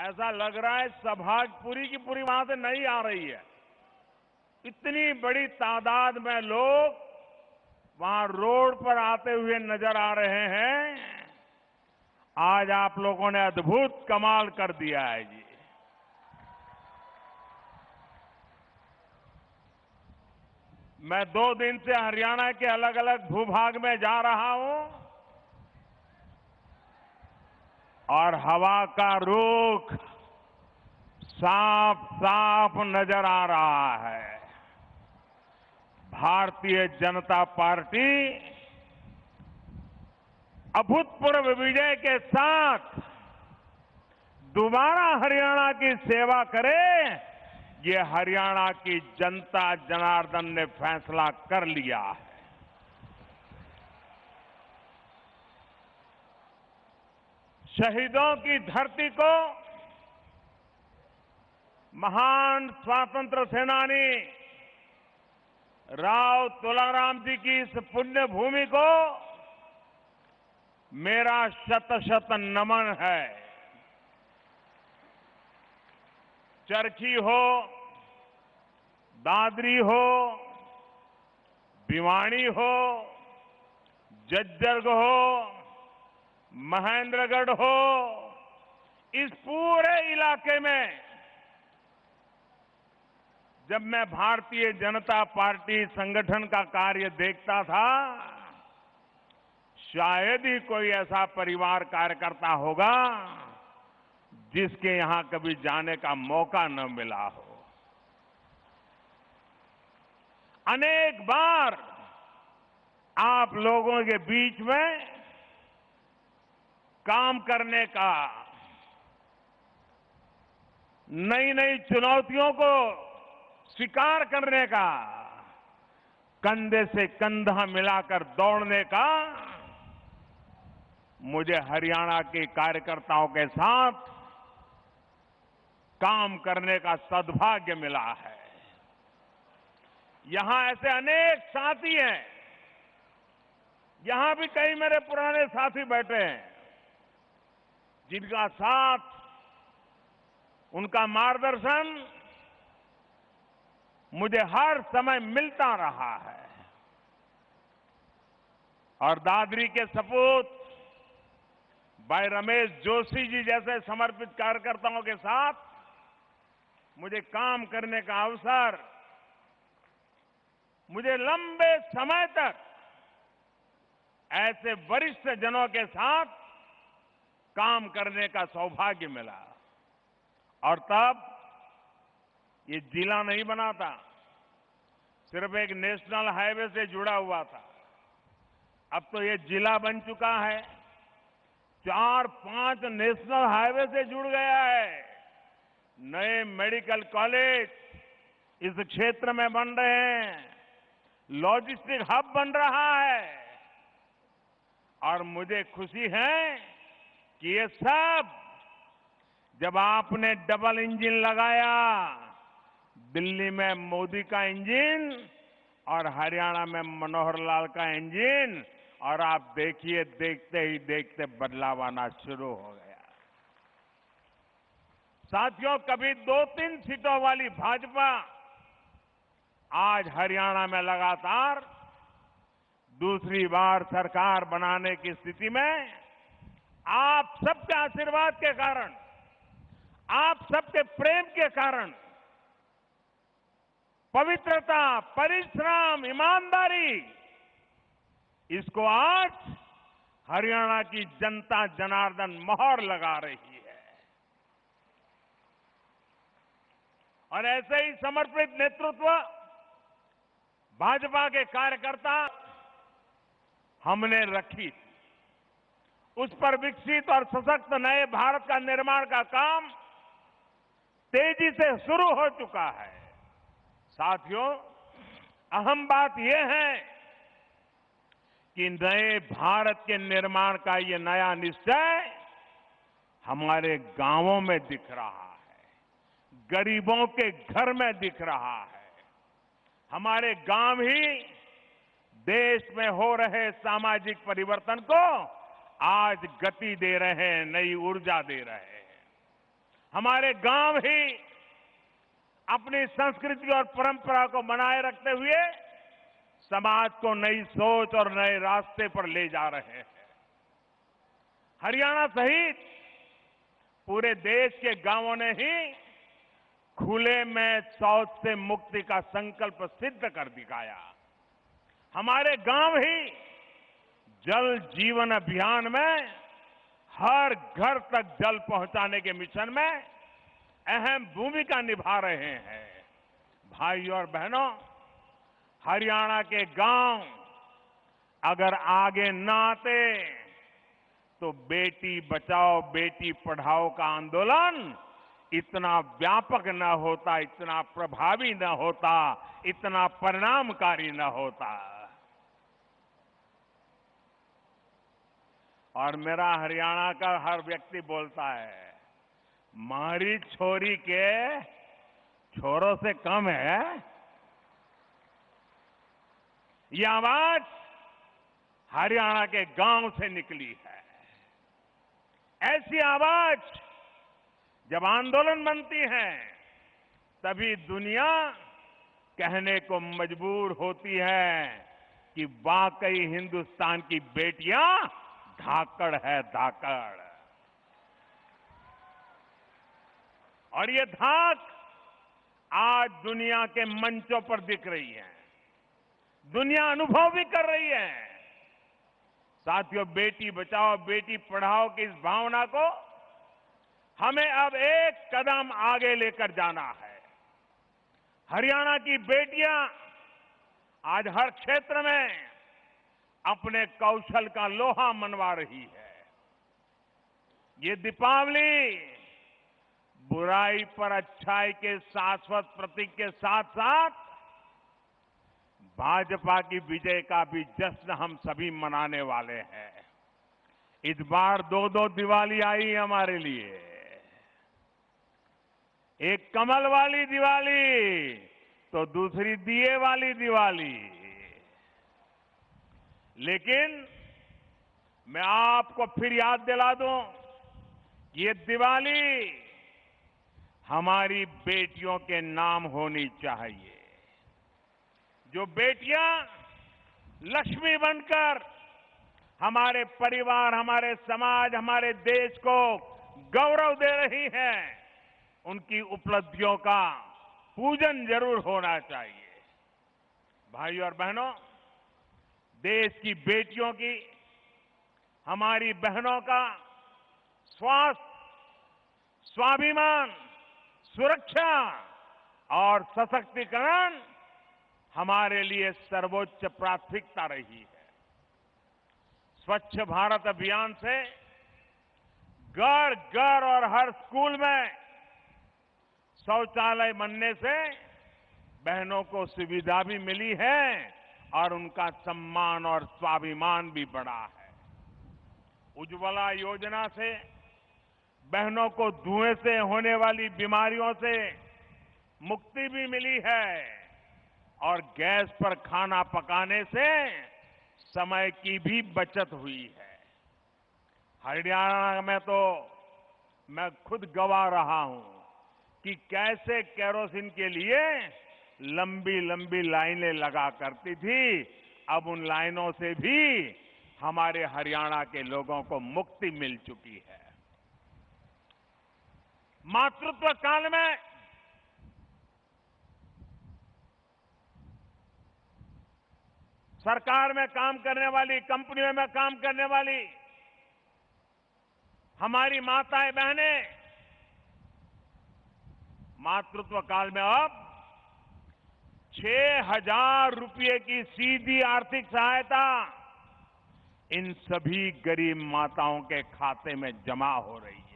ऐसा लग रहा है सभा पूरी की पूरी वहां से नहीं आ रही है। इतनी बड़ी तादाद में लोग वहां रोड पर आते हुए नजर आ रहे हैं। आज आप लोगों ने अद्भुत कमाल कर दिया है जी। मैं 2 दिन से हरियाणा के अलग अलग भूभाग में जा रहा हूं और हवा का रुख साफ साफ नजर आ रहा है। भारतीय जनता पार्टी अभूतपूर्व विजय के साथ दोबारा हरियाणा की सेवा करे, ये हरियाणा की जनता जनार्दन ने फैसला कर लिया है। शहीदों की धरती को, महान स्वतंत्र सेनानी राव तुलाराम जी की इस पुण्य भूमि को मेरा शत शत नमन है। चरखी हो, दादरी हो, भिवानी हो, जज्जर हो, महेंद्रगढ़ हो, इस पूरे इलाके में जब मैं भारतीय जनता पार्टी संगठन का कार्य देखता था, शायद ही कोई ऐसा परिवार कार्यकर्ता होगा जिसके यहां कभी जाने का मौका न मिला हो। अनेक बार आप लोगों के बीच में काम करने का, नई नई चुनौतियों को स्वीकार करने का, कंधे से कंधा मिलाकर दौड़ने का मुझे हरियाणा के कार्यकर्ताओं के साथ काम करने का सद्भाग्य मिला है। यहां ऐसे अनेक साथी हैं, यहां भी कई मेरे पुराने साथी बैठे हैं जिनका साथ, उनका मार्गदर्शन मुझे हर समय मिलता रहा है। और दादरी के सपूत भाई रमेश जोशी जी जैसे समर्पित कार्यकर्ताओं के साथ मुझे काम करने का अवसर, मुझे लंबे समय तक ऐसे वरिष्ठ जनों के साथ काम करने का सौभाग्य मिला। और तब ये जिला नहीं बना था, सिर्फ एक नेशनल हाईवे से जुड़ा हुआ था। अब तो ये जिला बन चुका है, 4-5 नेशनल हाईवे से जुड़ गया है। नए मेडिकल कॉलेज इस क्षेत्र में बन रहे हैं, लॉजिस्टिक हब बन रहा है। और मुझे खुशी है कि ये सब जब आपने डबल इंजन लगाया, दिल्ली में मोदी का इंजन और हरियाणा में मनोहर लाल का इंजन, और आप देखिए देखते ही देखते बदलाव आना शुरू हो गया। साथियों, कभी 2-3 सीटों वाली भाजपा आज हरियाणा में लगातार दूसरी बार सरकार बनाने की स्थिति में आप सबके आशीर्वाद के कारण, आप सबके प्रेम के कारण, पवित्रता, परिश्रम, ईमानदारी, इसको आज हरियाणा की जनता जनार्दन मोहर लगा रही है। और ऐसे ही समर्पित नेतृत्व भाजपा के कार्यकर्ता हमने रखी, उस पर विकसित और सशक्त नए भारत का निर्माण का काम तेजी से शुरू हो चुका है। साथियों, अहम बात यह है कि नए भारत के निर्माण का ये नया निश्चय हमारे गांवों में दिख रहा है, गरीबों के घर में दिख रहा है। हमारे गांव ही देश में हो रहे सामाजिक परिवर्तन को आज गति दे रहे हैं, नई ऊर्जा दे रहे हैं। हमारे गांव ही अपनी संस्कृति और परंपरा को बनाए रखते हुए समाज को नई सोच और नए रास्ते पर ले जा रहे हैं। हरियाणा सहित पूरे देश के गांवों ने ही खुले में शौच से मुक्ति का संकल्प सिद्ध कर दिखाया। हमारे गांव ही जल जीवन अभियान में हर घर तक जल पहुंचाने के मिशन में अहम भूमिका निभा रहे हैं। भाई और बहनों, हरियाणा के गांव अगर आगे न आते तो बेटी बचाओ बेटी पढ़ाओ का आंदोलन इतना व्यापक न होता, इतना प्रभावी न होता, इतना परिणामकारी न होता। और मेरा हरियाणा का हर व्यक्ति बोलता है, मारी छोरी के छोरों से कम है। ये आवाज हरियाणा के गांव से निकली है। ऐसी आवाज जब आंदोलन बनती है तभी दुनिया कहने को मजबूर होती है कि वाकई हिंदुस्तान की बेटियां धाकड़ है, धाकड़। और ये धाक आज दुनिया के मंचों पर दिख रही है, दुनिया अनुभव भी कर रही है। साथियों, बेटी बचाओ बेटी पढ़ाओ की इस भावना को हमें अब एक कदम आगे लेकर जाना है। हरियाणा की बेटियां आज हर क्षेत्र में अपने कौशल का लोहा मनवा रही है। ये दीपावली बुराई पर अच्छाई के शाश्वत प्रतीक के साथ साथ भाजपा की विजय का भी जश्न हम सभी मनाने वाले हैं। इस बार दो दिवाली आई हमारे लिए, एक कमल वाली दिवाली तो दूसरी दिए वाली दिवाली। लेकिन मैं आपको फिर याद दिला दूं, ये दिवाली हमारी बेटियों के नाम होनी चाहिए। जो बेटियां लक्ष्मी बनकर हमारे परिवार, हमारे समाज, हमारे देश को गौरव दे रही हैं, उनकी उपलब्धियों का पूजन जरूर होना चाहिए। भाई और बहनों, देश की बेटियों की, हमारी बहनों का स्वास्थ्य, स्वाभिमान, सुरक्षा और सशक्तिकरण हमारे लिए सर्वोच्च प्राथमिकता रही है। स्वच्छ भारत अभियान से घर घर और हर स्कूल में शौचालय बनने से बहनों को सुविधा भी मिली है और उनका सम्मान और स्वाभिमान भी बढ़ा है। उज्ज्वला योजना से बहनों को धुएं से होने वाली बीमारियों से मुक्ति भी मिली है और गैस पर खाना पकाने से समय की भी बचत हुई है। हरियाणा में तो मैं खुद गवा रहा हूं कि कैसे केरोसिन के लिए लंबी लंबी लाइनें लगा करती थी। अब उन लाइनों से भी हमारे हरियाणा के लोगों को मुक्ति मिल चुकी है। मातृत्व काल में सरकार में काम करने वाली, कंपनियों में काम करने वाली हमारी माताएं बहनें मातृत्व काल में अब 6,000 रुपये की सीधी आर्थिक सहायता इन सभी गरीब माताओं के खाते में जमा हो रही है।